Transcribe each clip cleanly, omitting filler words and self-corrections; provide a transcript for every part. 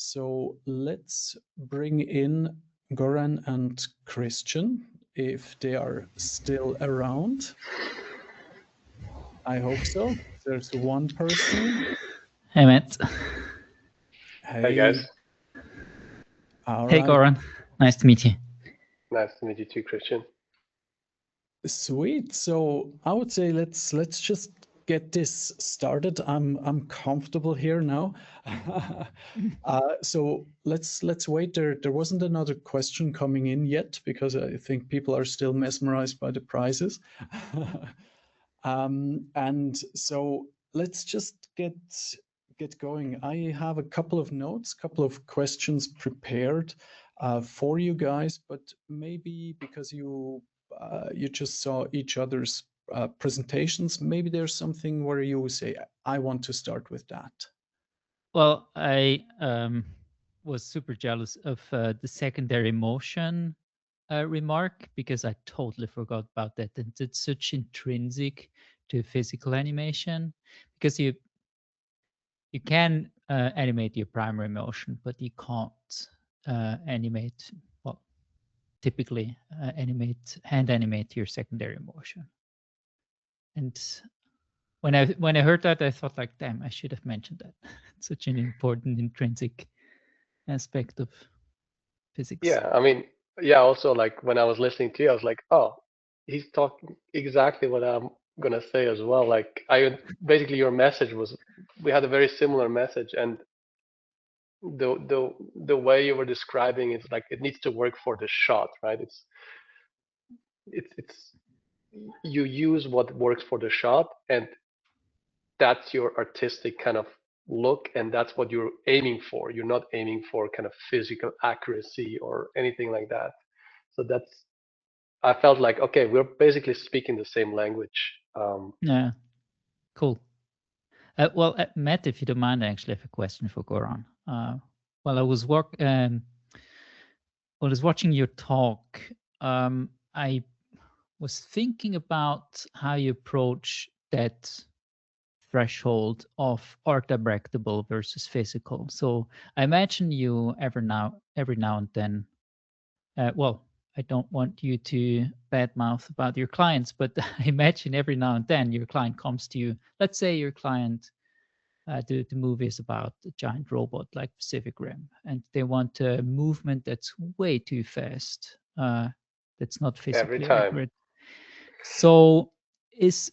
So let's bring in Goran and Christian if they are still around. I hope so. There's one person. Hey, Matt. Hey, guys. All hey, right. Goran. Nice to meet you. Nice to meet you too, Christian. Sweet. So I would say let's just get this started. I'm comfortable here now. So let's wait. There wasn't another question coming in yet because I think people are still mesmerized by the prizes. And so let's just get going. I have a couple of notes, couple of questions prepared for you guys, but maybe because you just saw each other's presentations, maybe there's something where you say, I want to start with that. Well, I was super jealous of the secondary motion remark because I totally forgot about that. And it's such intrinsic to physical animation because you can animate your primary motion, but you can't animate, well, typically hand animate your secondary motion. And when I heard that, I thought like, damn, I should have mentioned that. It's such an important intrinsic aspect of physics. Yeah, I mean, yeah, also like when I was listening to you, I was like, oh, he's talking exactly what I'm gonna say as well. Like basically your message was, we had a very similar message, and the way you were describing it's like it needs to work for the shot, right? It's you use what works for the shot, and that's your artistic kind of look, and that's what you're aiming for. You're not aiming for kind of physical accuracy or anything like that. So I felt like, okay, we're basically speaking the same language. Yeah, cool. Well, Matt, if you don't mind, I actually have a question for Goran. While I was watching your talk, I was thinking about how you approach that threshold of art directable versus physical. So I imagine you every now and then. Well, I don't want you to badmouth about your clients, but I imagine every now and then your client comes to you. Let's say your client, the movie is about a giant robot like Pacific Rim, and they want a movement that's way too fast, that's not physically accurate. So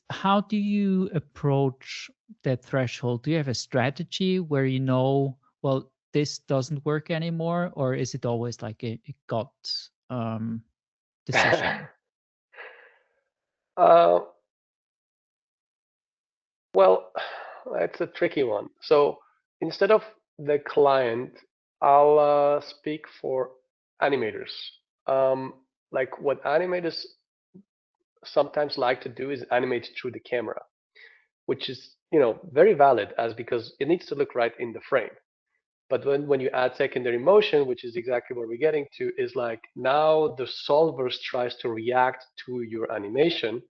how do you approach that threshold? Do you have a strategy where you know, well, this doesn't work anymore, or is it always like a gut decision? Well, it's a tricky one. So instead of the client, I'll speak for animators. Like what animators sometimes like to do is animate through the camera, which is, very valid because it needs to look right in the frame. But when you add secondary motion, which is exactly what we're getting to, is like now the solver tries to react to your animation.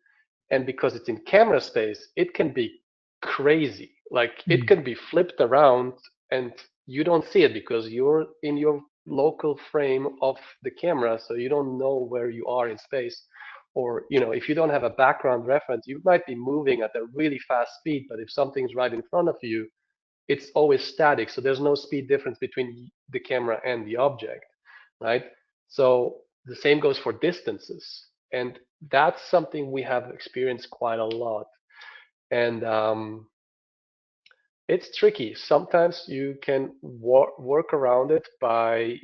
And because it's in camera space, it can be crazy. Like it can be flipped around and you don't see it because you're in your local frame of the camera. So you don't know where you are in space. Or, if you don't have a background reference, you might be moving at a really fast speed, but if something's right in front of you, it's always static. So there's no speed difference between the camera and the object, right? So the same goes for distances. And that's something we have experienced quite a lot. And it's tricky. Sometimes you can work around it by,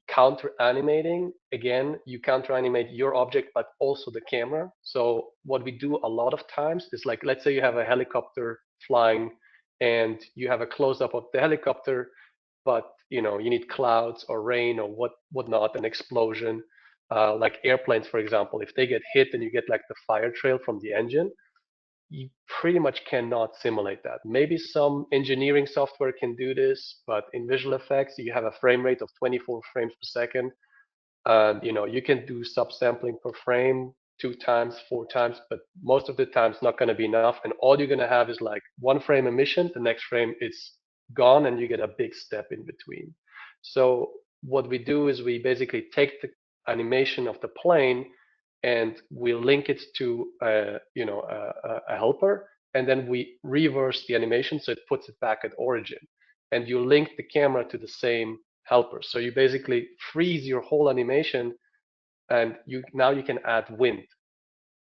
counter animating. Again, you counter animate your object, but also the camera. So what we do a lot of times is like, let's say you have a helicopter flying and you have a close up of the helicopter, but you need clouds or rain or whatnot, an explosion. Like airplanes, for example, if they get hit and you get like the fire trail from the engine, you pretty much cannot simulate that. Maybe some engineering software can do this, but in visual effects, you have a frame rate of 24 frames per second. And you can do subsampling per frame 2 times, 4 times, but most of the time it's not going to be enough. And all you're going to have is like 1 frame emission, the next frame it's gone, and you get a big step in between. So what we do is we basically take the animation of the plane and we link it to a helper, and then we reverse the animation so it puts it back at origin, and you link the camera to the same helper. So you basically freeze your whole animation, and now you can add wind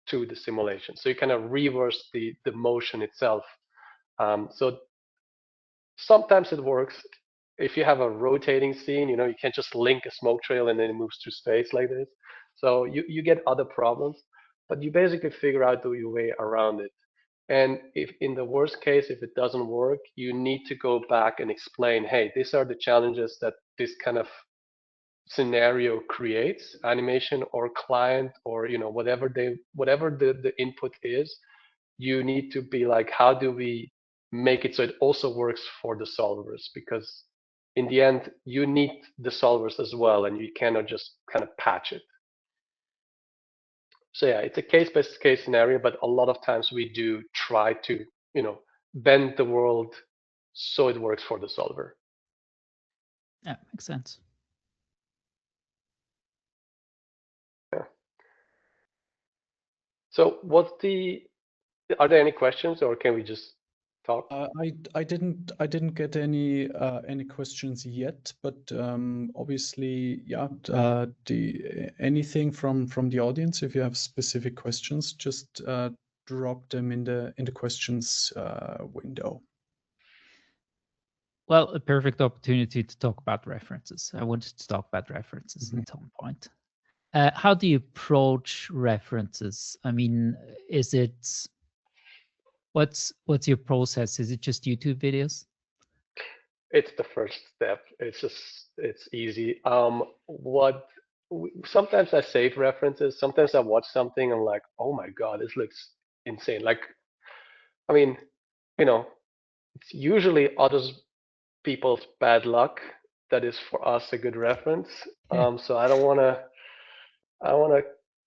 to the simulation. So you kind of reverse the motion itself. So sometimes it works. If you have a rotating scene, you can't just link a smoke trail and then it moves through space like this. So you get other problems, but you basically figure out your way around it. And if in the worst case, if it doesn't work, you need to go back and explain, hey, these are the challenges that this kind of scenario creates, animation or client, or whatever the input is. You need to be like, how do we make it so it also works for the solvers? Because in the end, you need the solvers as well, and you cannot just kind of patch it. So yeah, it's a case-by-case scenario, but a lot of times we do try to, bend the world so it works for the solver. Yeah, makes sense. Yeah. So are there any questions, or can we just talk? I didn't get any questions yet, but obviously, yeah. Anything from the audience? If you have specific questions, just drop them in the questions window. Well, a perfect opportunity to talk about references. I wanted to talk about references at some point. How do you approach references? I mean, what's your process? Is it just YouTube videos? It's the first step. It's easy. Sometimes I save references. Sometimes I watch something. I'm like, oh my god, this looks insane. Like, I mean, it's usually other people's bad luck that is for us a good reference. So I don't want to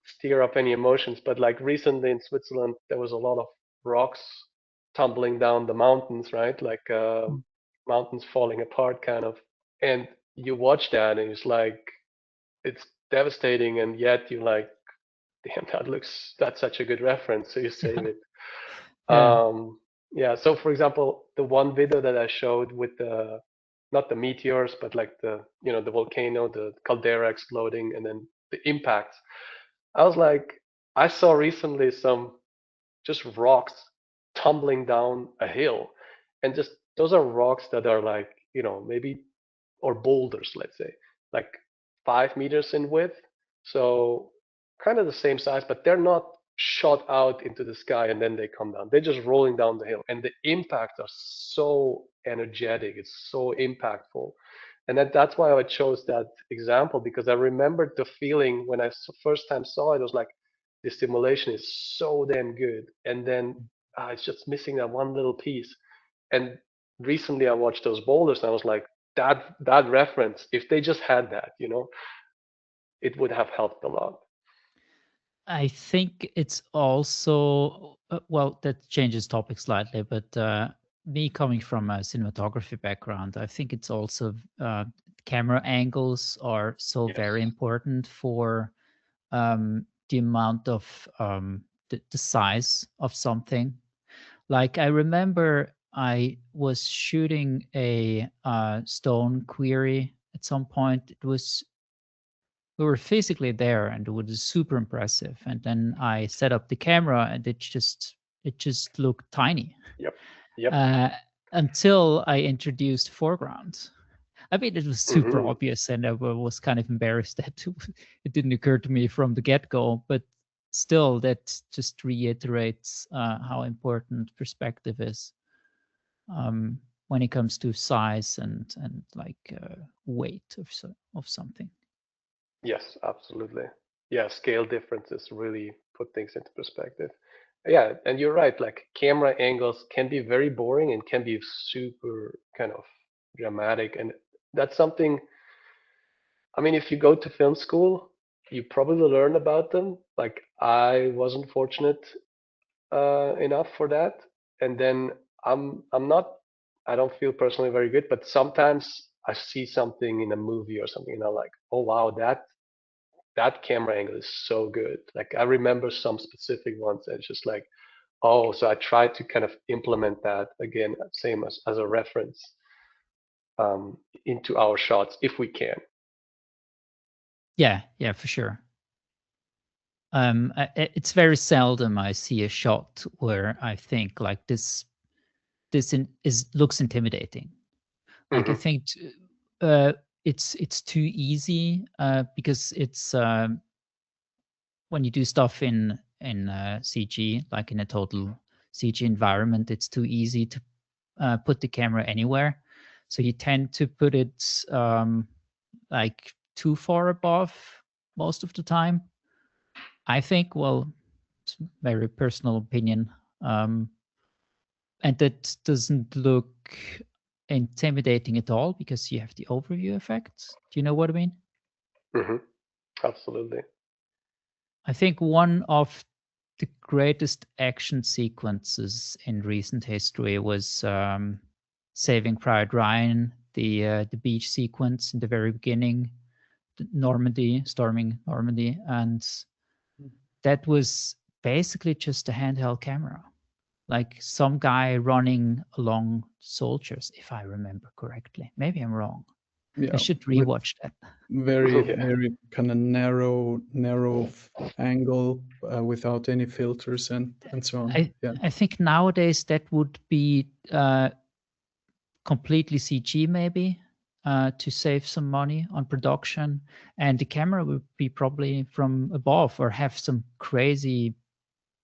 stir up any emotions. But like recently in Switzerland, there was a lot of rocks tumbling down the mountains, right? Like mountains falling apart, kind of. And you watch that, and it's devastating, and yet you're like, damn, that's such a good reference, so you save it. Yeah. Yeah. So for example, the one video that I showed with not the meteors, but like the volcano, the caldera exploding, and then the impacts. I was like, I saw recently some just rocks tumbling down a hill, and just those are rocks that are like, maybe, or boulders, let's say, like 5 meters in width. So kind of the same size, but they're not shot out into the sky and then they come down. They're just rolling down the hill, and the impacts are so energetic. It's so impactful. And that's why I chose that example, because I remembered the feeling when I first time saw it. I was like, the simulation is so damn good, and then it's just missing that one little piece. And recently I watched those boulders, and I was like, that reference, if they just had that, it would have helped a lot. I think it's also, well, that changes topic slightly, but me coming from a cinematography background, I think it's also camera angles are so very important for the amount of the size of something. Like I remember I was shooting a stone quarry at some point. We were physically there, and it was super impressive. And then I set up the camera, and it just looked tiny. Yep. Until I introduced foreground. I mean, it was super Mm-hmm. obvious, and I was kind of embarrassed that it didn't occur to me from the get-go. But still, that just reiterates how important perspective is when it comes to size and like weight of something. Yes, absolutely. Yeah, scale differences really put things into perspective. Yeah, and you're right. Like camera angles can be very boring and can be super kind of dramatic, and that's something. I mean, if you go to film school, you probably learn about them. Like I wasn't fortunate enough for that, and then I'm not. I don't feel personally very good, but sometimes I see something in a movie or something, and I'm like, oh wow, that camera angle is so good. Like I remember some specific ones, and it's just like, oh, so I try to kind of implement that again, same as a reference into our shots if we can. Yeah, for sure. It's very seldom I see a shot where I think like this looks intimidating. Like I think it's too easy because it's when you do stuff in CG, like in a total CG environment, it's too easy to put the camera anywhere. So you tend to put it like too far above most of the time. I think, well, it's a very personal opinion. And that doesn't look intimidating at all because you have the overview effect. Do you know what I mean? Absolutely. I think one of the greatest action sequences in recent history was Saving Private Ryan, the beach sequence in the very beginning, Normandy, storming Normandy, and that was basically just a handheld camera, like some guy running along soldiers, if I remember correctly. Maybe I'm wrong. Yeah, I should rewatch that. Very, Yeah. very kind of narrow angle without any filters and so on. I think nowadays that would be completely CG maybe to save some money on production, and the camera would be probably from above or have some crazy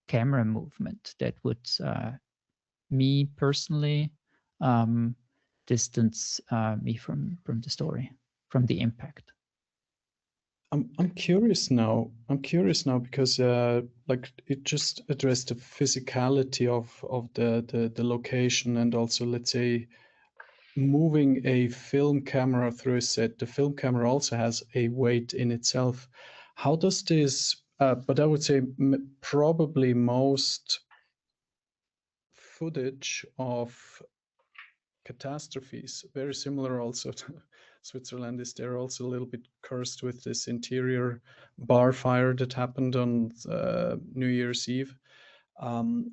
camera movement that would me personally distance me from the story, from the impact. I'm curious now. Because like it just addressed the physicality of the location, and also, let's say, moving a film camera through a set. The film camera also has a weight in itself. How does this? But I would say probably most footage of catastrophes, very similar also to Switzerland, is there also a little bit cursed with this interior bar fire that happened on New Year's Eve.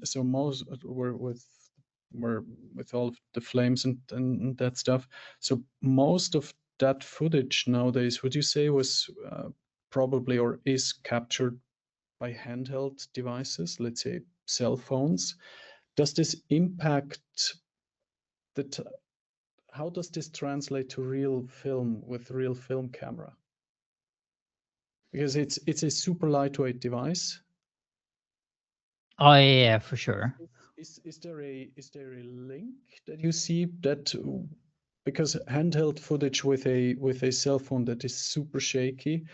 So most were with all of the flames and that stuff. So most of that footage nowadays, would you say, was probably or is captured by handheld devices, let's say cell phones? Does this impact the how does this translate to real film with real film camera? Because it's a super lightweight device. Oh yeah, for sure. Is there a link that you see that, because handheld footage with a cell phone that is super shaky,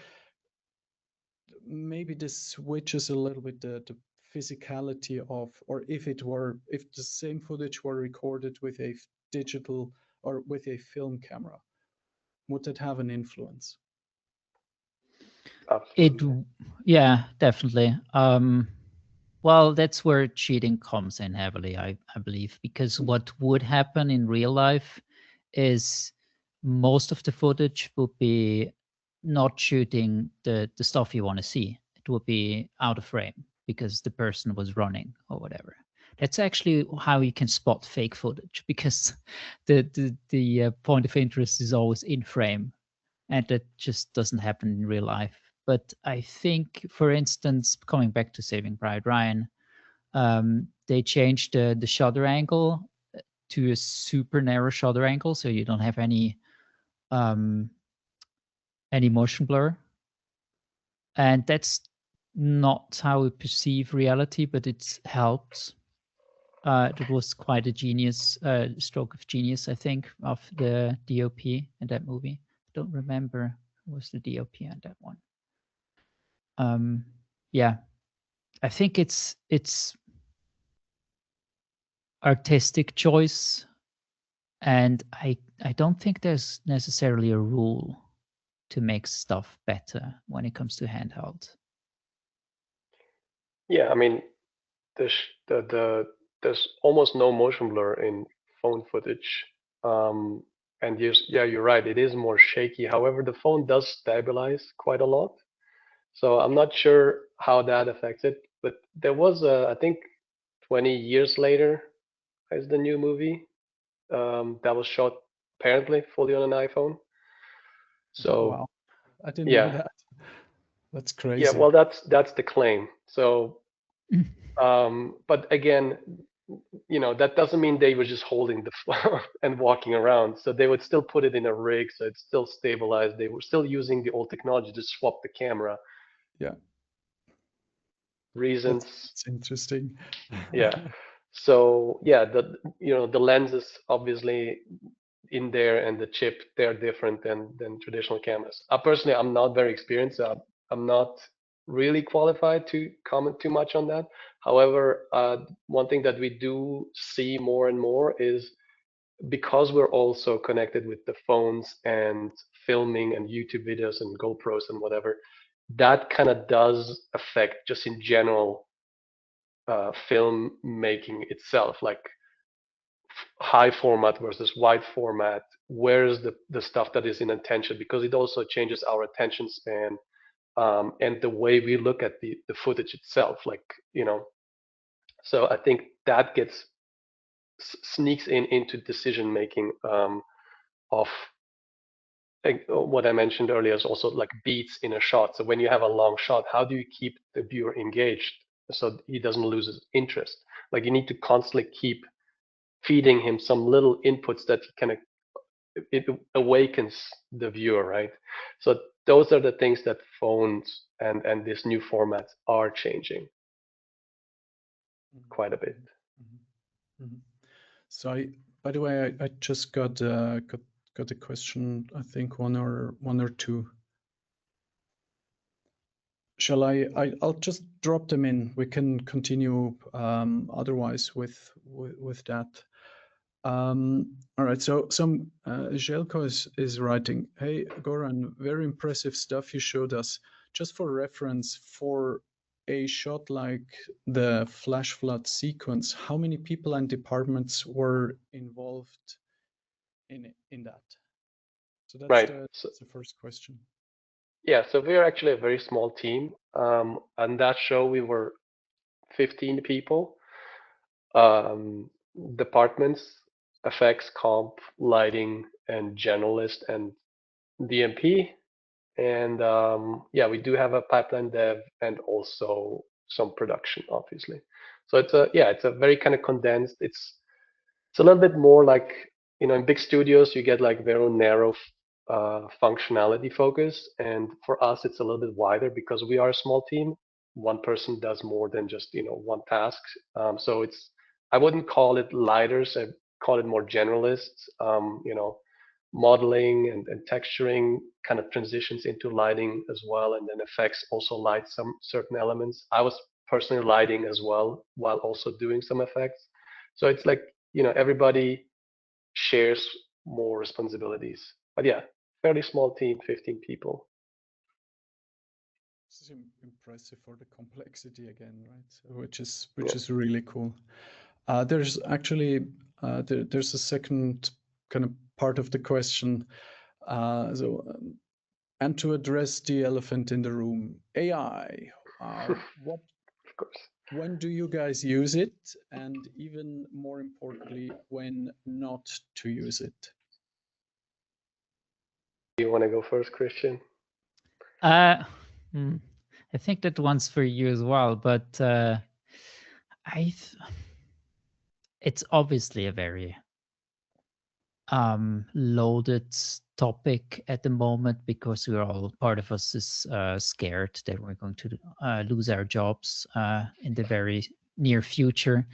maybe this switches a little bit the physicality of, or if the same footage were recorded with a digital or with a film camera, would that have an influence? Absolutely. Yeah, definitely. Well, that's where cheating comes in heavily, I believe, because what would happen in real life is most of the footage would be not shooting the stuff you want to see. It would be out of frame because the person was running or whatever. That's actually how you can spot fake footage, because the point of interest is always in frame, and that just doesn't happen in real life. But I think, for instance, coming back to Saving Private Ryan, they changed the shutter angle to a super narrow shutter angle, so you don't have any motion blur, and that's not how we perceive reality, but it helped. It was quite a genius stroke of genius, I think, of the DOP in that movie. I don't remember who was the DOP on that one. Yeah, I think it's artistic choice, and I don't think there's necessarily a rule to make stuff better when it comes to handheld. Yeah, I mean, there's almost no motion blur in phone footage. And you're right, it is more shaky. However, the phone does stabilize quite a lot. So I'm not sure how that affects it. But there was I think 20 years later is the new movie that was shot apparently fully on an iPhone. So Wow, I didn't know yeah, that. That's yeah. crazy. Well, that's the claim. So, but again, that doesn't mean they were just holding the phone and walking around. So they would still put it in a rig, so it's still stabilized. They were still using the old technology to swap the camera. Yeah, Reasons, that's interesting. yeah. So yeah, the lenses obviously in there and the chip, they're different than traditional cameras. Personally, I'm not very experienced. So I'm not really qualified to comment too much on that. However, one thing that we do see more and more is because we're also connected with the phones and filming and YouTube videos and GoPros and whatever, that kind of does affect just in general film making itself, like high format versus wide format. Where's the stuff that is in attention? Because it also changes our attention span and the way we look at the footage itself. So I think that sneaks into decision making of what I mentioned earlier is also like beats in a shot. So when you have a long shot, how do you keep the viewer engaged so he doesn't lose his interest? Like you need to constantly keep feeding him some little inputs that it awakens the viewer, right? So those are the things that phones and this new formats are changing quite a bit. Mhm. So by the way, I just got a question. I think one or two. Shall I'll just drop them in. We can continue otherwise with that. All right. So some Željko is writing, "Hey Goran, very impressive stuff you showed us. Just for reference, for a shot like the flash flood sequence, how many people and departments were involved in that?" So Right. that's the first question. Yeah, so we're actually a very small team. On that show, we were 15 people. Um, Departments, effects, comp, lighting, and generalist, and DMP. And yeah, we do have a pipeline dev and also some production, obviously. So it's a very kind of condensed. It's a little bit more like, in big studios, you get like very narrow functionality focus. And for us, it's a little bit wider because we are a small team. One person does more than just, one task. So I wouldn't call it lighters. I call it more generalists. Modeling and texturing kind of transitions into lighting as well. And then effects also light some certain elements. I was personally lighting as well while also doing some effects. So it's like, everybody shares more responsibilities. But yeah, fairly small team, 15 people. This is impressive for the complexity again, right? So which Yeah. is really cool. There's actually there's a second kind of part of the question. And to address the elephant in the room, AI. What Of course. When do you guys use it? And even more importantly, when not to use it? Do you want to go first, Christian? I think that one's for you as well, but it's obviously a very loaded topic at the moment because part of us is scared that we're going to lose our jobs in the very near future.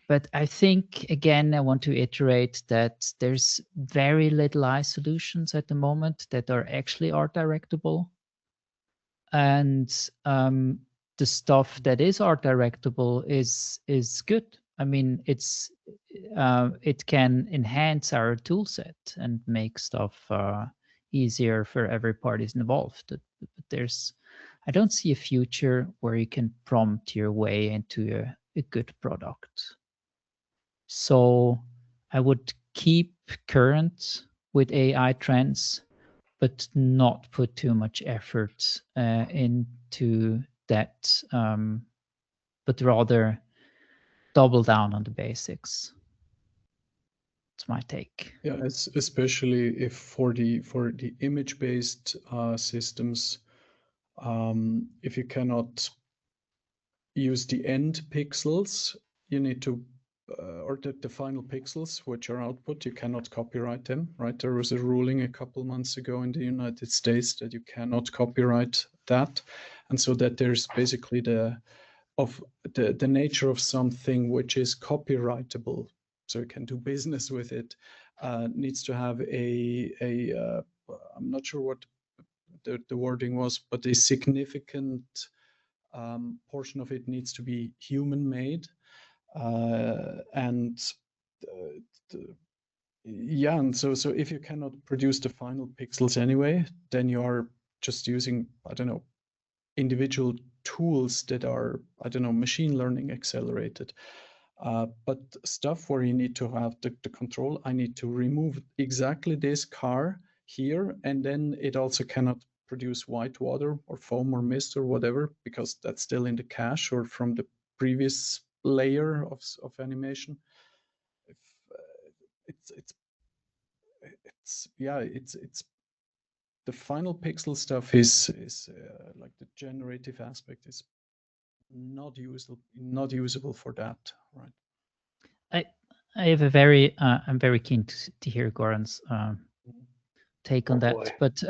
But I think, again, I want to iterate that there's very little AI solutions at the moment that are actually art directable. And the stuff that is art directable is good. I mean, it can enhance our tool set and make stuff easier for every parties involved. But I don't see a future where you can prompt your way into a good product. So I would keep current with AI trends, but not put too much effort into that, but rather double down on the basics. It's my take. Yeah, especially if for the image-based systems, if you cannot use the end pixels, you need to, or the final pixels, which are output, you cannot copyright them, right? There was a ruling a couple months ago in the United States that you cannot copyright that. And so that there's basically the nature of something which is copyrightable, so you can do business with it, needs to have I'm not sure what the wording was, but a significant portion of it needs to be human made. And so if you cannot produce the final pixels anyway, then you are just using, I don't know, individual tools that are, I don't know, machine learning accelerated. But stuff where you need to have the control, I need to remove exactly this car here, and then it also cannot produce white water or foam or mist or whatever, because that's still in the cache or from the previous layer of animation. It's the final pixel stuff is like the generative aspect is not usable for that, right? I have a very I'm very keen to hear Goran's take on that, boy. but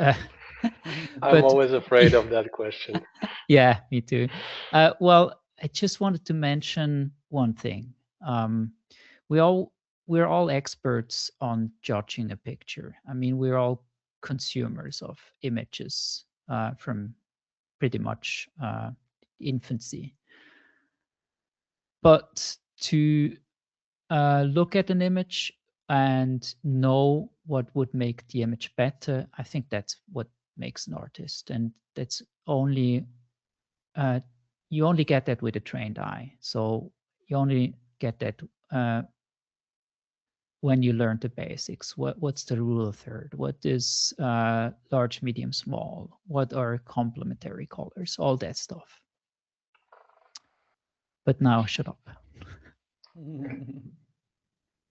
I'm always afraid of that question. Yeah, me too. Well, I just wanted to mention one thing. We're all experts on judging a picture. I mean, we're all consumers of images from pretty much infancy. But to look at an image and know what would make the image better, I think that's what makes an artist, and that's only you only get that with a trained eye. So you only get that when you learn the basics. What's the rule of third? What is large, medium, small? What are complementary colors? All that stuff. But now, shut up.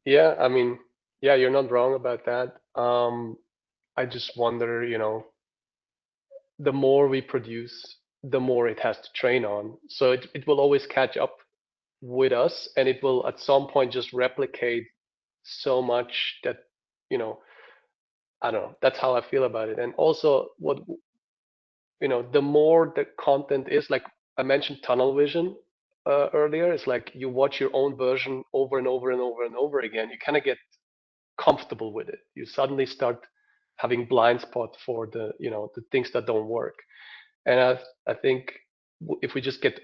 Yeah, I mean, yeah, you're not wrong about that. I just wonder, the more we produce, the more it has to train on. So it will always catch up with us, and it will at some point just replicate so much that, I don't know, that's how I feel about it. And also the more the content is, like I mentioned tunnel vision earlier, it's like you watch your own version over and over and over and over again. You kind of get comfortable with it. You suddenly start having blind spot for the things that don't work. And I think if we just get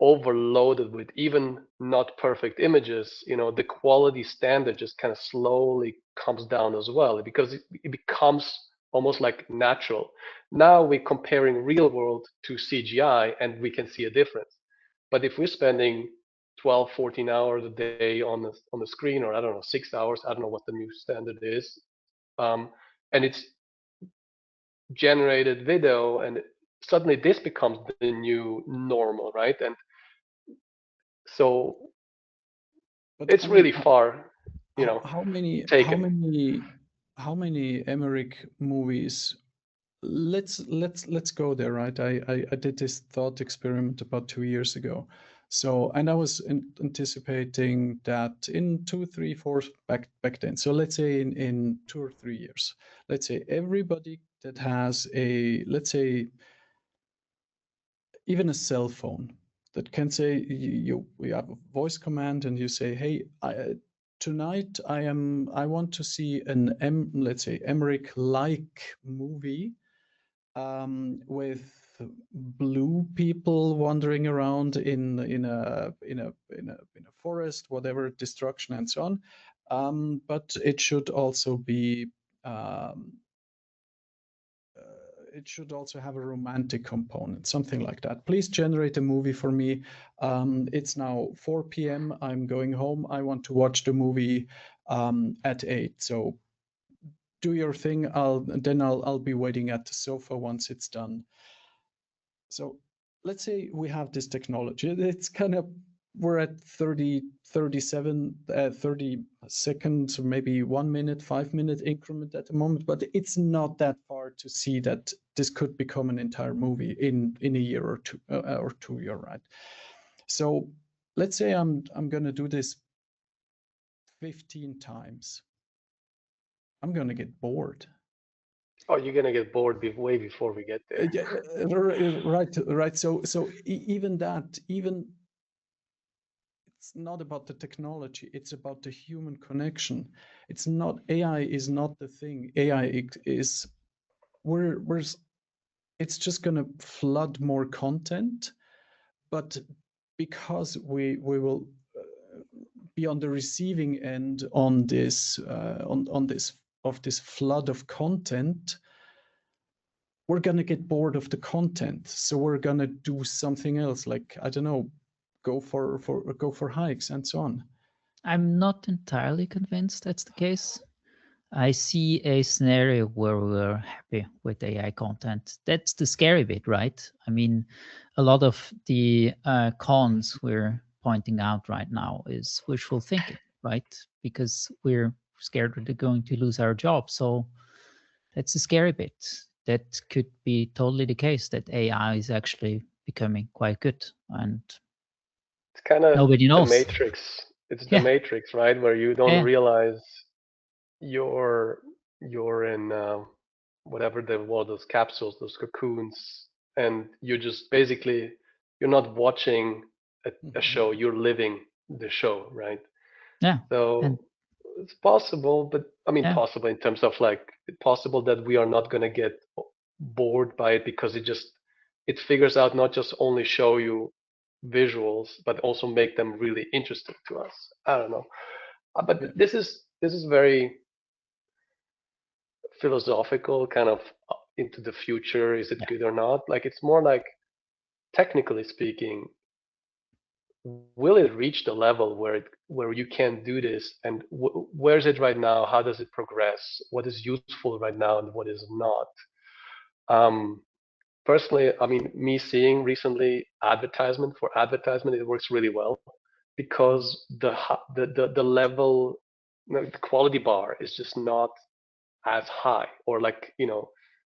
overloaded with even not perfect images, the quality standard just kind of slowly comes down as well, because it becomes almost like natural. Now we're comparing real world to CGI and we can see a difference. But if we're spending 12, 14 hours a day on the screen, or I don't know, 6 hours, I don't know what the new standard is, and it's generated video, and suddenly this becomes the new normal, right? And so it's really far, How many Emmerich movies? Let's go there, right? I did this thought experiment about 2 years ago. So, and I was anticipating that in 2, 3, 4 back then. So let's say in 2 or 3 years, let's say everybody that has let's say even a cell phone that can say we have a voice command and you say, hey, tonight I want to see let's say Emmerich-like movie with blue people wandering around in a forest, whatever, destruction and so on. But it should also be it should also have a romantic component, something like that. Please generate a movie for me. It's now 4 p.m. I'm going home. I want to watch the movie at 8. So do your thing. I'll be waiting at the sofa once it's done. So let's say we have this technology. It's kind of, we're at 30 seconds, or maybe 1 minute, 5-minute increment at the moment, but it's not that far to see that this could become an entire movie in a year or two. You're right. So let's say I'm going to do this 15 times. I'm going to get bored. Oh, you're gonna get bored way before we get there. Right. So even it's not about the technology. It's about the human connection. It's not, AI is not the thing. AI is, it's just going to flood more content, but because we will be on the receiving end on this this flood of content, we're going to get bored of the content. So we're going to do something else, like, I don't know, go for hikes and so on. I'm not entirely convinced that's the case. I see a scenario where we're happy with AI content. That's the scary bit, right? I mean, a lot of the cons we're pointing out right now is wishful thinking, right? Because we're scared that they're going to lose our job. So that's the scary bit. That could be totally the case, that AI is actually becoming quite good, and It's kind of nobody knows. The Matrix. It's the Matrix, right? Where you don't realize you're in whatever they were, those capsules, those cocoons, and you're just basically, you're not watching a show, you're living the show, right? Yeah. So it's possible, but I mean, possible in terms of like, possible that we are not going to get bored by it, because it figures out not just only show you visuals, but also make them really interesting to us. I don't know, but this is very philosophical, kind of into the future. Is it good or not? Like, it's more like, technically speaking, will it reach the level where you can do this, and where is it right now? How does it progress? What is useful right now and what is not? Personally, I mean, me seeing recently advertisement, it works really well, because the level, the quality bar is just not as high, or like,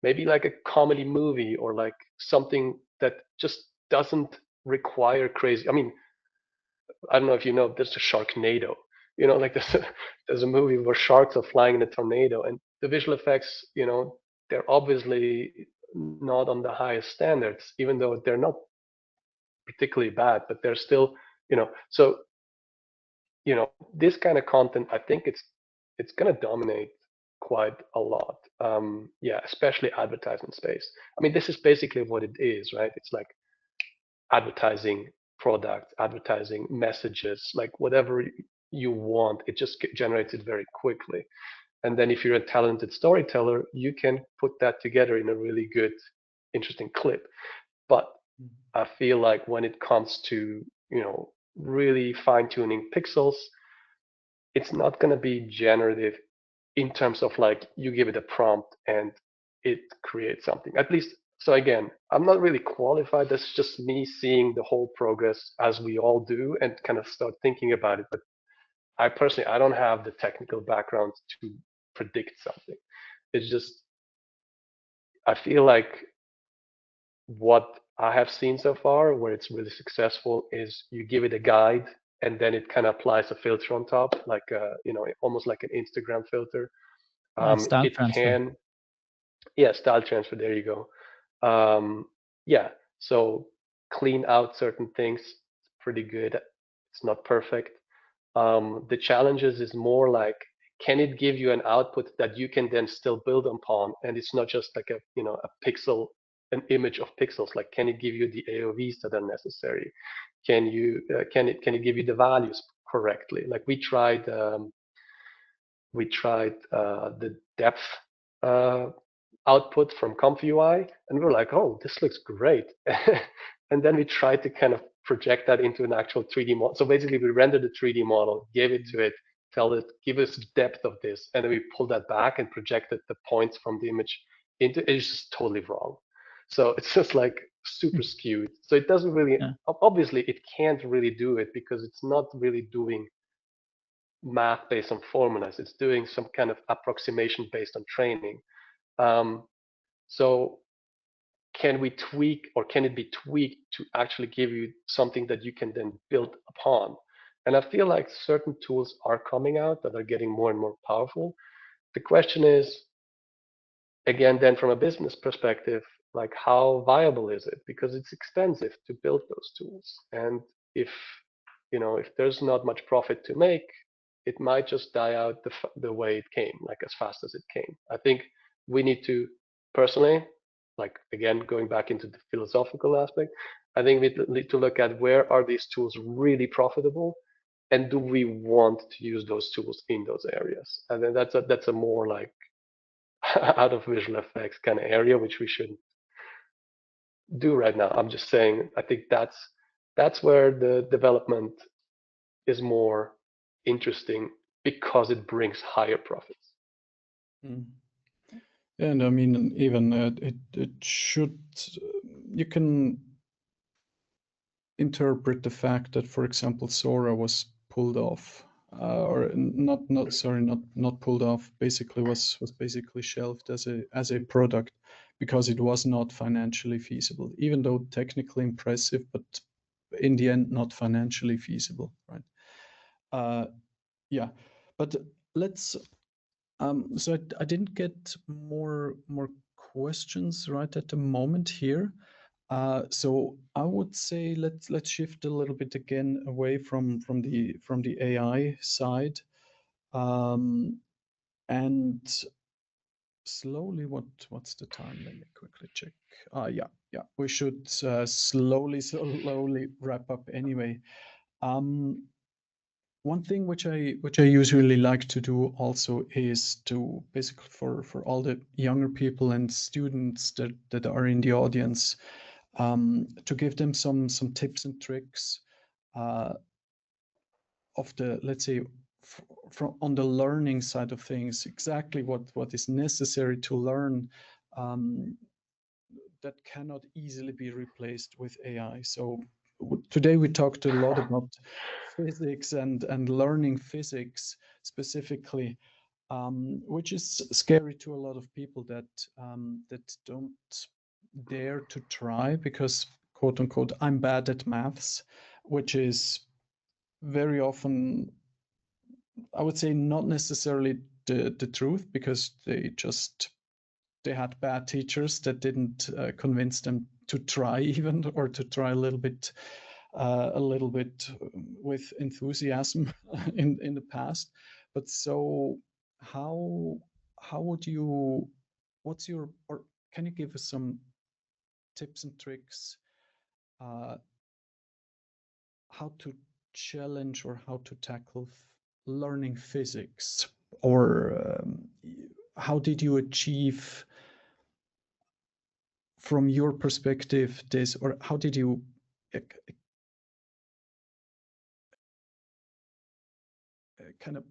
maybe like a comedy movie, or like something that just doesn't require crazy. I mean, I don't know if you know, there's a Sharknado. Like there's a movie where sharks are flying in a tornado, and the visual effects, they're obviously not on the highest standards, even though they're not particularly bad, but they're still, so, this kind of content, I think it's going to dominate quite a lot. Especially advertisement space. I mean, this is basically what it is, right? It's like advertising products, advertising messages, like whatever you want, it just generates it very quickly. And then if you're a talented storyteller, you can put that together in a really good, interesting clip. But I feel like when it comes to, really fine-tuning pixels, it's not going to be generative in terms of like, you give it a prompt and it creates something. At least, so again, I'm not really qualified. That's just me seeing the whole progress as we all do, and kind of start thinking about it. But I personally, I don't have the technical background to predict something. It's just, I feel like what I have seen so far where it's really successful is you give it a guide, and then it kind of applies a filter on top, like almost like an Instagram filter. Style transfer. Style transfer. There you go. So clean out certain things. It's pretty good. It's not perfect. The challenges is more like, can it give you an output that you can then still build upon, and it's not just like a pixel, an image of pixels. Like, can it give you the AOVs that are necessary? Can it give you the values correctly? Like, we tried the depth output from ComfUI, and we were like, oh, this looks great. And then we tried to kind of project that into an actual 3D model. So basically, we rendered the 3D model, gave it to it, tell it, give us depth of this, and then we pull that back and projected the points from the image into it. It's just totally wrong. So it's just like super skewed. So it doesn't really, Yeah. obviously it can't really do it because it's not really doing math based on formulas. It's doing some kind of approximation based on training. So can we tweak, or can it be tweaked to actually give you something that you can then build upon? And I feel like certain tools are coming out that are getting more and more powerful. The question is, again, then from a business perspective, like how viable is it? Because it's expensive to build those tools. And if, if there's not much profit to make, it might just die out the way it came, like as fast as it came. I think we need to, personally, like again, going back into the philosophical aspect, I think we need to look at where are these tools really profitable, and do we want to use those tools in those areas? And then that's a more like out of visual effects kind of area, which we shouldn't do right now. I'm just saying, I think that's where the development is more interesting because it brings higher profits. Mm. And I mean, even it should, you can interpret the fact that, for example, Sora was pulled off, or not pulled off. Basically, was basically shelved as a product because it was not financially feasible, even though technically impressive, but in the end not financially feasible, right? Yeah, but let's. So I didn't get more questions right at the moment here. So I would say let's shift a little bit again away from the AI side, and slowly. What's the time? Let me quickly check. Yeah. We should slowly wrap up anyway. One thing which I usually like to do also is to basically for all the younger people and students that are in the audience, to give them some tips and tricks of the, let's say, from on the learning side of things, exactly what is necessary to learn, that cannot easily be replaced with AI. So today we talked a lot about physics and learning physics specifically, which is scary to a lot of people that don't dare to try because, quote unquote, I'm bad at maths, which is very often, I would say, not necessarily the truth, because they had bad teachers that didn't convince them to try even, or to try a little bit with enthusiasm in the past. But so how would you, what's your, or can you give us some tips and tricks, how to challenge or how to tackle learning physics, or how did you achieve from your perspective this, or how did you kind of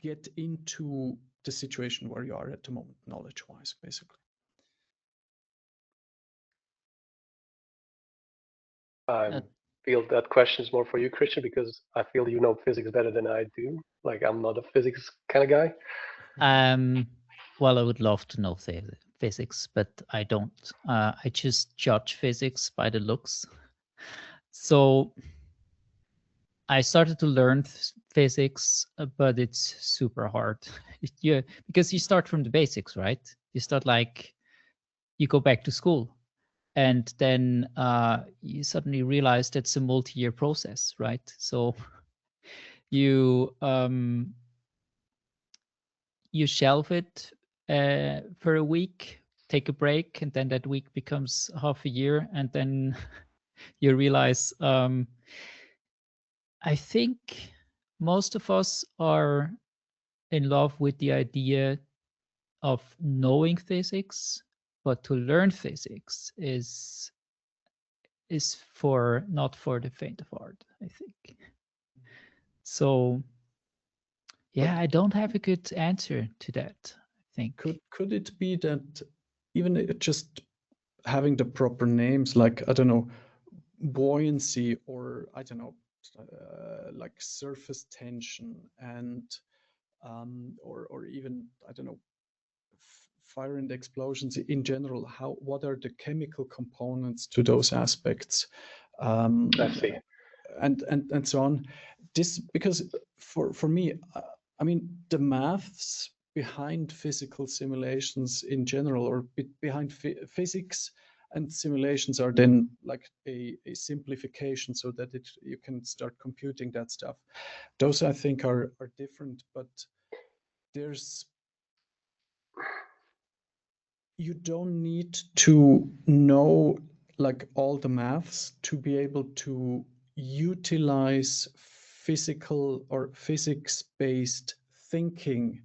get into the situation where you are at the moment, knowledge-wise, basically? I feel that question is more for you, Christian, because I feel you know physics better than I do. Like I'm not a physics kind of guy. Well, I would love to know physics, but I don't. I just judge physics by the looks. So I started to learn physics, but it's super hard. Yeah, because you start from the basics, right? You start like you go back to school, and then you suddenly realize that's a multi-year process, right? So you you shelve it for a week, take a break, and then that week becomes half a year, and then you realize I think most of us are in love with the idea of knowing physics, but to learn physics is for not for the faint of heart, I think. So Yeah, I don't have a good answer to that, I think. Could it be that even just having the proper names, like, I don't know, buoyancy, or I don't know, like surface tension, and or even, I don't know, fire and explosions in general, what are the chemical components to those aspects, I see. and so on. This, because for me, I mean, the maths behind physical simulations in general, or behind physics and simulations, are then like a simplification, so that you can start computing that stuff. Those, I think, are different, but there's you don't need to know like all the maths to be able to utilize physical or physics-based thinking,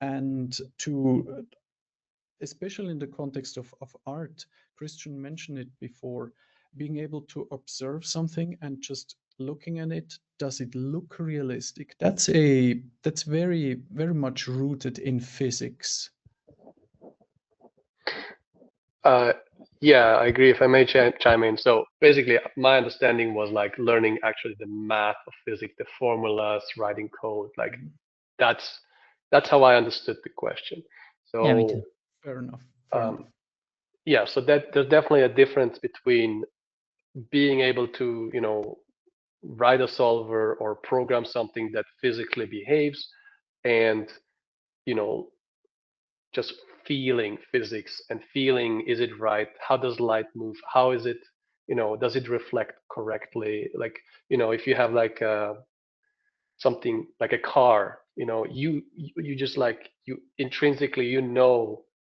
and to, especially in the context of art, Christian mentioned it before, being able to observe something and just looking at it, does it look realistic? That's very, very much rooted in physics. Uh, yeah, I agree. If I may chime in. So basically, my understanding was like learning actually the math of physics, the formulas, writing code. Like that's that's how I understood the question. Yeah, me So too. Fair enough. Fair enough. um, yeah, so that there's definitely a difference between being able to, write a solver or program something that physically behaves, and you know, just feeling physics and feeling, is it right? How does light move? How is it, does it reflect correctly? Like, if you have like something like a car, you just like, you intrinsically,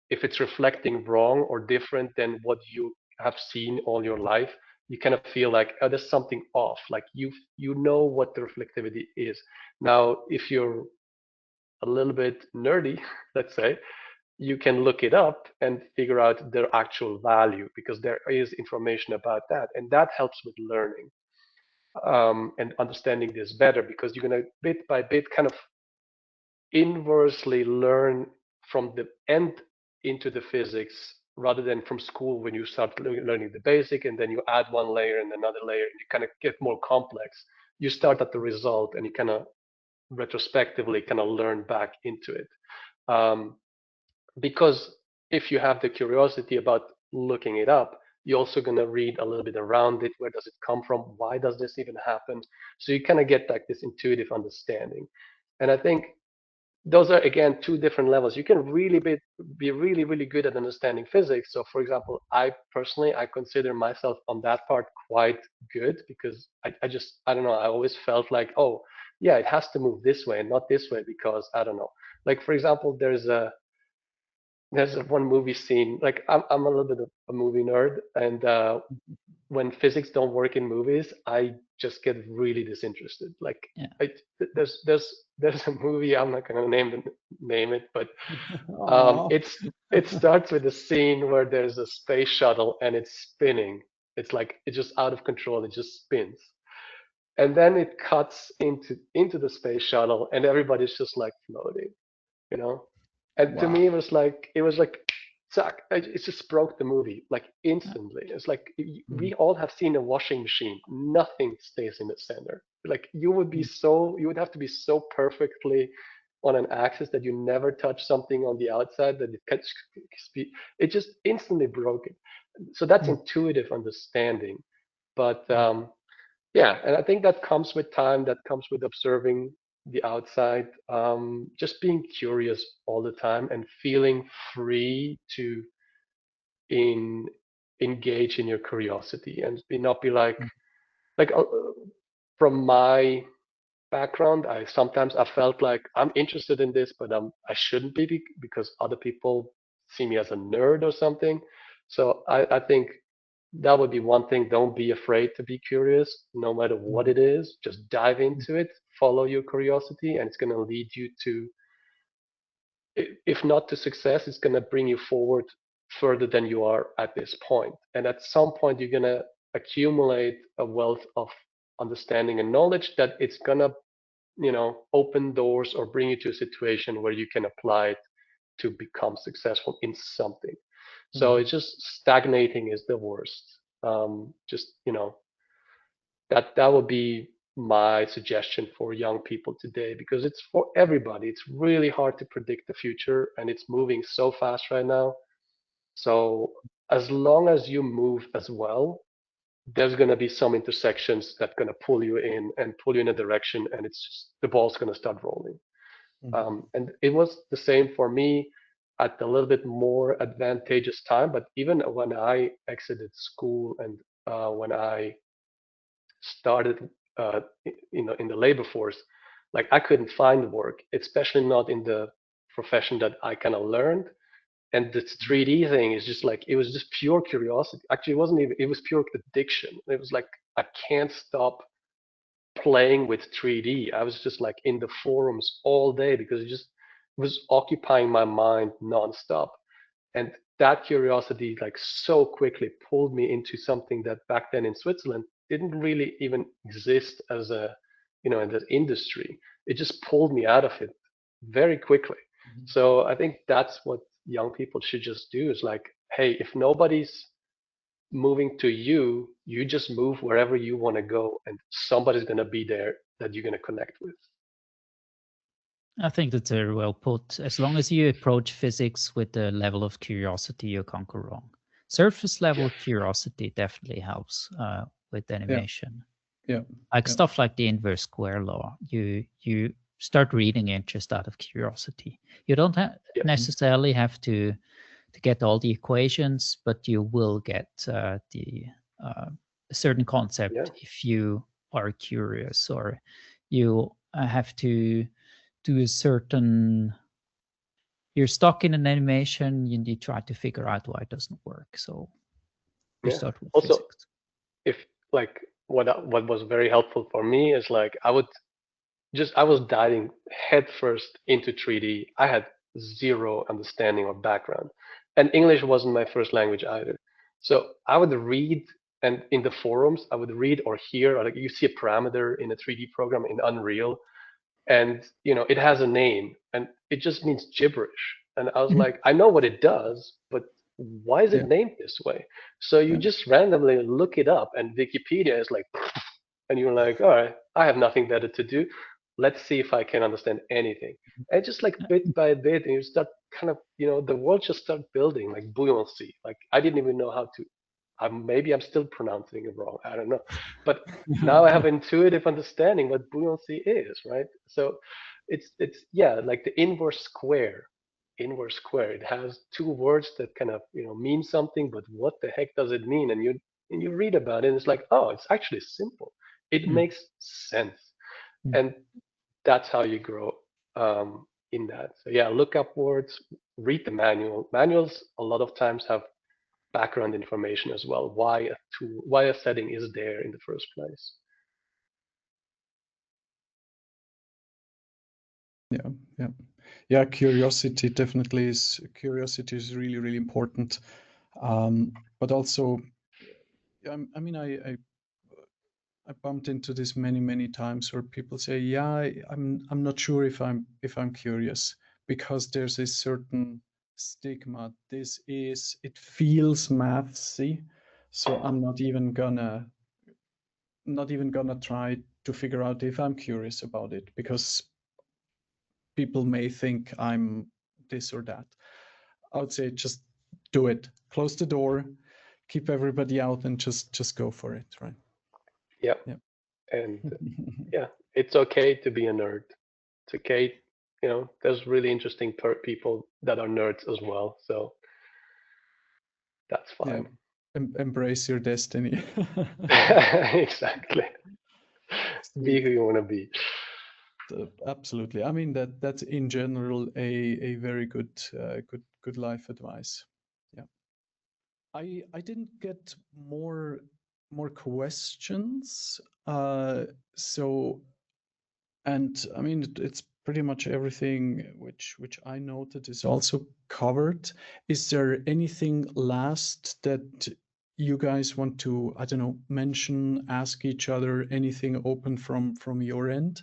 if it's reflecting wrong or different than what you have seen all your life, you kind of feel like, oh, there's something off. Like you know what the reflectivity is. Now, if you're a little bit nerdy, let's say, you can look it up and figure out their actual value, because there is information about that, and that helps with learning, and understanding this better, because you're going to bit by bit kind of inversely learn from the end into the physics, rather than from school when you start learning the basic and then you add one layer and another layer and you kind of get more complex. You start at the result and you kind of retrospectively kind of learn back into it. Um, because if you have the curiosity about looking it up, you're also going to read a little bit around it. Where does it come from? Why does this even happen? So you kind of get like this intuitive understanding. And I think those are, again, two different levels. You can really be really, really good at understanding physics. So for example, I consider myself on that part quite good, because I don't know, I always felt like, oh yeah, it has to move this way and not this way, because I don't know. Like for example, there's one movie scene. Like I'm a little bit of a movie nerd, and when physics don't work in movies, I just get really disinterested. Like Yeah. I, there's a movie, I'm not gonna name it, but Aw. it starts with a scene where there's a space shuttle and it's spinning. It's like it's just out of control. It just spins, and then it cuts into the space shuttle, and everybody's just like floating, you know. And to Wow. me, it was like, Zach, it just broke the movie like instantly. It's like Mm, we all have seen a washing machine. Nothing stays in the center. Like mm, you would have to be so perfectly on an axis that you never touch something on the outside, that it catch speed. It just instantly broke it. So that's mm, intuitive understanding. But mm, yeah, and I think that comes with time. That comes with observing the outside, just being curious all the time and feeling free to in engage in your curiosity, and not be like mm, like uh, from my background, I felt like I'm interested in this, but I shouldn't be, because other people see me as a nerd or something. So I think that would be one thing. Don't be afraid to be curious, no matter what mm, it is. Just dive mm, into it, follow your curiosity, and it's going to lead you to, if not to success, it's going to bring you forward further than you are at this point. And at some point, you're going to accumulate a wealth of understanding and knowledge that it's going to open doors or bring you to a situation where you can apply it to become successful in something. So it's just stagnating is the worst. Just that would be my suggestion for young people today, because it's for everybody. It's really hard to predict the future, and it's moving so fast right now. So as long as you move as well, there's going to be some intersections that going to pull you in and pull you in a direction, and it's just, the ball's going to start rolling. And it was the same for me at a little bit more advantageous time. But even when I exited school and when I started, in the labor force, like I couldn't find work, especially not in the profession that I kind of learned. And this 3D thing is just like, it was just pure curiosity. Actually, it wasn't even, it was pure addiction. It was like, I can't stop playing with 3D. I was just like in the forums all day because it just was occupying my mind nonstop. And that curiosity like so quickly pulled me into something that back then in Switzerland didn't really even exist as a, in the industry. It just pulled me out of it very quickly. So I think that's what young people should just do, is like, hey, if nobody's moving to you, you just move wherever you want to go, and somebody's going to be there that you're going to connect with. I think that's very well put. As long as you approach physics with the level of curiosity, you can't go wrong. Surface level curiosity definitely helps with animation. Yeah. Like stuff like the inverse square law. You start reading it just out of curiosity. You don't necessarily have to get all the equations, but you will get a certain concept if you are curious, or you have to do a certain, you're stuck in an animation, you try to figure out why it doesn't work. So you start with also, physics. If like what was very helpful for me is like I was diving headfirst into 3D. I had zero understanding or background, and English wasn't my first language either. So I would read, and in the forums I would read or hear, or like you see a parameter in a 3D program in Unreal, and it has a name and it just means gibberish. And I was like, I know what it does, but why is it named this way? So you just randomly look it up, and Wikipedia is like, and you're like, all right, I have nothing better to do. Let's see if I can understand anything. And just like bit by bit, and you start kind of, the world just start building like buoyancy. Like I didn't even know how to. Maybe I'm still pronouncing it wrong. I don't know, but now I have intuitive understanding what buoyancy is, right? So it's like the inverse square. Inverse square. It has two words that kind of mean something, but what the heck does it mean? And you read about it, and it's like, oh, it's actually simple. It makes sense, and that's how you grow in that. So yeah, look upwards, read the manual. Manuals a lot of times have background information as well, why a setting is there in the first place. Yeah, curiosity definitely is. Curiosity is really, really important. But also, I mean, I bumped into this many times where people say, yeah, I'm not sure if I'm curious, because there's a certain stigma. It feels mathsy, so I'm not even gonna try to figure out if I'm curious about it, because people may think I'm this or that. I would say just do it. Close the door, keep everybody out, and just go for it, right? Yeah. And yeah, it's okay to be a nerd. It's okay. There's really interesting people that are nerds as well. So that's fine. Embrace your destiny. Exactly. Be who you want to be. Absolutely. I mean, that's in general a very good life advice. Yeah. I didn't get more questions. So, and I mean, it's pretty much everything which I noted is also covered. Is there anything last that you guys want to, I don't know, mention, ask each other, anything open from your end?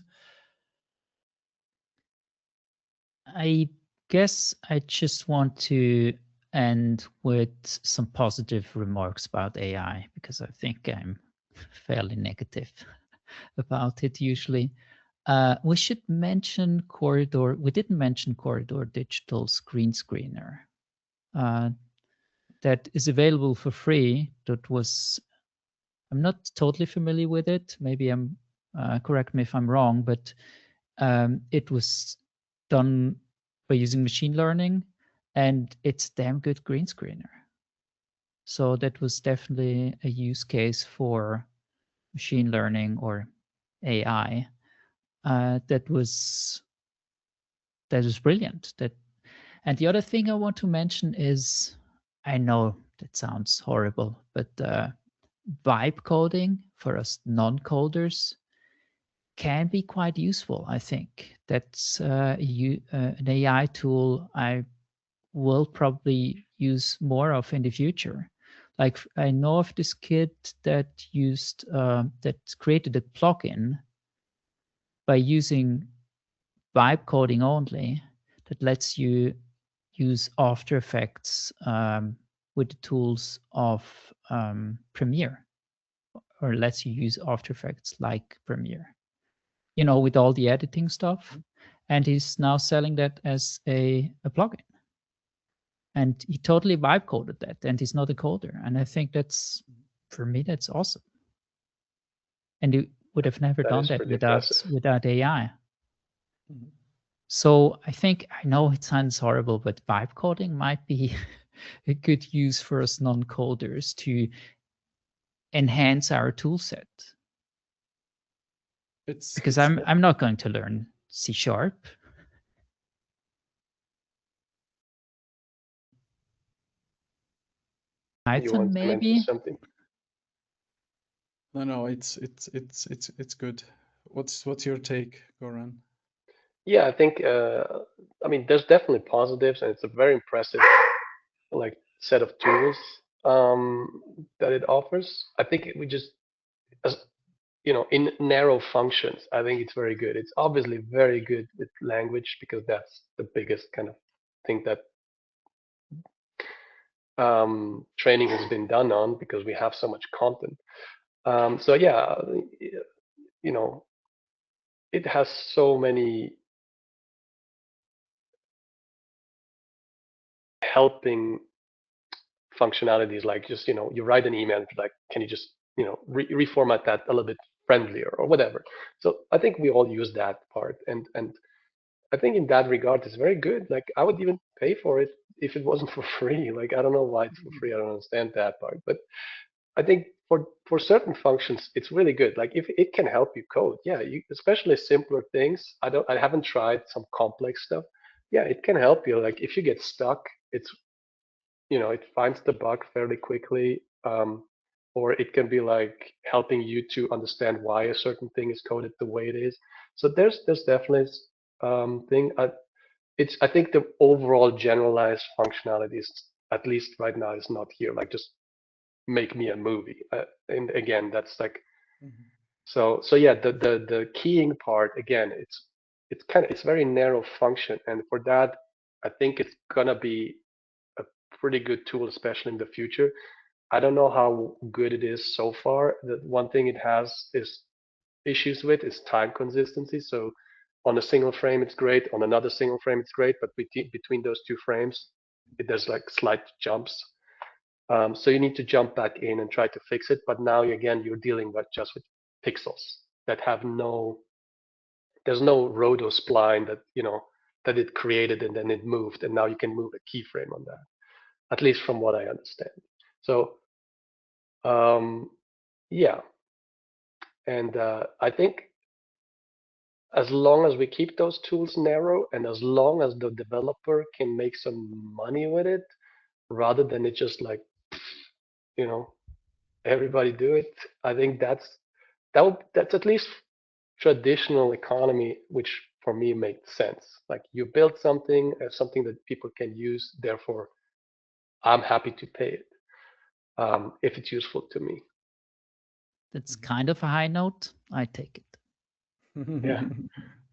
I guess I just want to end with some positive remarks about AI, because I think I'm fairly negative about it usually. We should mention Corridor. We didn't mention Corridor Digital Screen Screener. That is available for free. I'm not totally familiar with it. Maybe correct me if I'm wrong, but it was done by using machine learning, and it's a damn good green screener. So that was definitely a use case for machine learning or AI. That was brilliant. And the other thing I want to mention is, I know that sounds horrible, but vibe coding for us non-coders can be quite useful, I think. That's an AI tool I will probably use more of in the future. Like, I know of this kid that created a plugin by using vibe coding only that lets you use After Effects with the tools of Premiere, or lets you use After Effects like Premiere, with all the editing stuff. And he's now selling that as a plugin. And he totally vibe coded that, and he's not a coder. And I think for me, that's awesome. And he would have never done that without AI. Mm-hmm. So I know it sounds horrible, but vibe coding might be a good use for us non-coders to enhance our tool set. Because I'm not going to learn C#. Python maybe. Something? No, it's good. What's your take, Goran? Yeah, I think there's definitely positives, and it's a very impressive set of tools that it offers. I think we just, in narrow functions, I think it's very good. It's obviously very good with language, because that's the biggest kind of thing that training has been done on, because we have so much content. So yeah, it has so many helping functionalities, like just you write an email, like, can you just reformat that a little bit friendlier or whatever. So I think we all use that part, and I think in that regard it's very good. Like, I would even pay for it if it wasn't for free. Like, I don't know why it's for free. I don't understand that part, but I think for certain functions it's really good. Like, if it can help you code, yeah, especially simpler things. I haven't tried some complex stuff. Yeah, it can help you. Like, if you get stuck, it finds the bug fairly quickly, or it can be like helping you to understand why a certain thing is coded the way it is. So there's definitely thing. I think the overall generalized functionalities, at least right now, is not here. Like, just make me a movie, and again, that's like, so yeah. The keying part, again, it's very narrow function, and for that, I think it's gonna be a pretty good tool, especially in the future. I don't know how good it is so far. The one thing it has is issues with is time consistency. So on a single frame, it's great. On another single frame, it's great. But between those two frames, there's like slight jumps. So you need to jump back in and try to fix it. But now, again, you're dealing just with pixels that have there's no roto spline that it created and then it moved. And now you can move a keyframe on that, at least from what I understand. So yeah, and I think as long as we keep those tools narrow, and as long as the developer can make some money with it, rather than it just like, everybody do it, I think that's at least traditional economy, which for me makes sense. Like, you build something that people can use, therefore I'm happy to pay it if it's useful to me. That's kind of a high note. I take it. Yeah,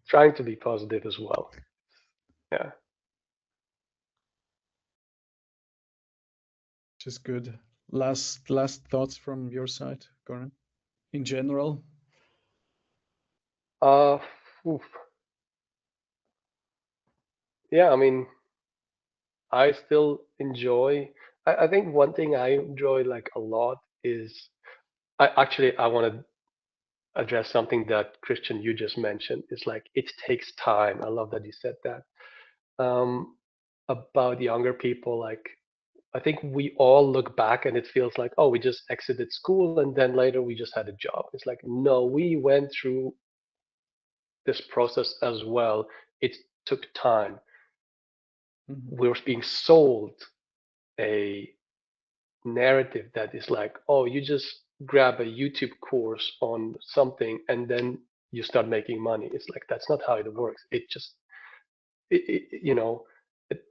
trying to be positive as well. Yeah. Which is good. Last thoughts from your side, Goran, in general? Oof. Yeah, I mean, I still enjoy. I think one thing I enjoy like a lot is I want to address something that Christian you just mentioned. Is like it takes time. I love that you said that. About younger people, like I think we all look back and it feels like, oh, we just exited school and then later we just had a job. It's like, no, we went through this process as well. It took time. We were being sold a narrative that is like, oh, you just grab a YouTube course on something and then you start making money. It's like that's not how it works. It just, you know, it,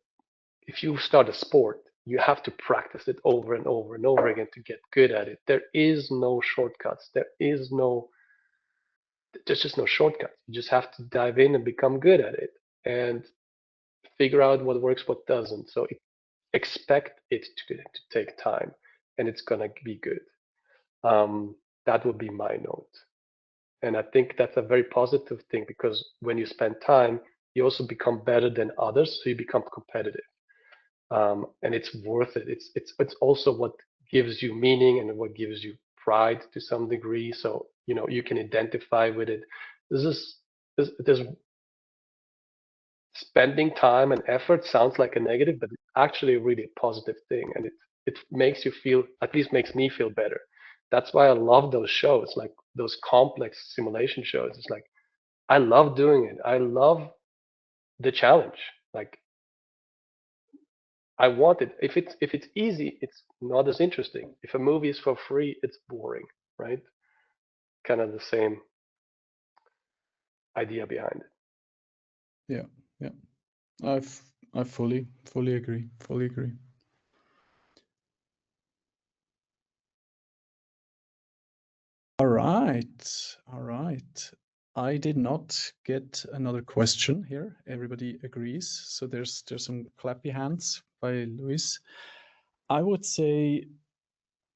if you start a sport, you have to practice it over and over and over again to get good at it. There is no shortcuts. There's just no shortcuts. You just have to dive in and become good at it and figure out what works, what doesn't. So expect it to take time, and it's gonna be good. That would be my note. And I think that's a very positive thing because when you spend time, you also become better than others, so you become competitive. And it's worth it. It's also what gives you meaning and what gives you pride to some degree. So you can identify with it. This spending time and effort sounds like a negative, but it's actually a really positive thing, and it makes you feel, at least makes me feel better. That's why I love those shows, like those complex simulation shows. It's like I love doing it. I love the challenge. Like I want it. If it's easy, it's not as interesting. If a movie is for free, it's boring, right? Kind of the same idea behind it. Yeah. I fully agree. Fully agree. All right. I did not get another question here. Everybody agrees. So there's some clappy hands by Luis. I would say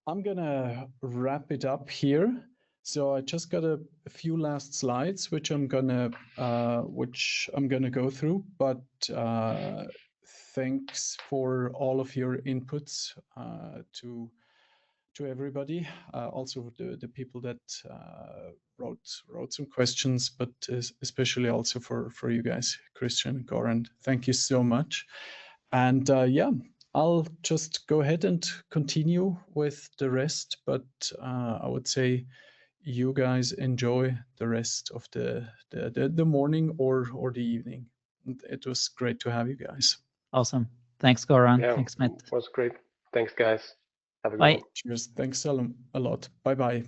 I'm gonna wrap it up here. So I just got a few last slides, which I'm gonna go through. But thanks for all of your inputs to everybody, also the people that wrote some questions, but especially also for you guys, Christian, Goran. Thank you so much. And yeah, I'll just go ahead and continue with the rest, but I would say you guys enjoy the rest of the morning or the evening. It was great to have you guys. Awesome. Thanks, Goran. Yeah, Thanks, Matt. it was great. Thanks, guys. Have a good Bye. one. Cheers. Thanks a lot. Bye bye.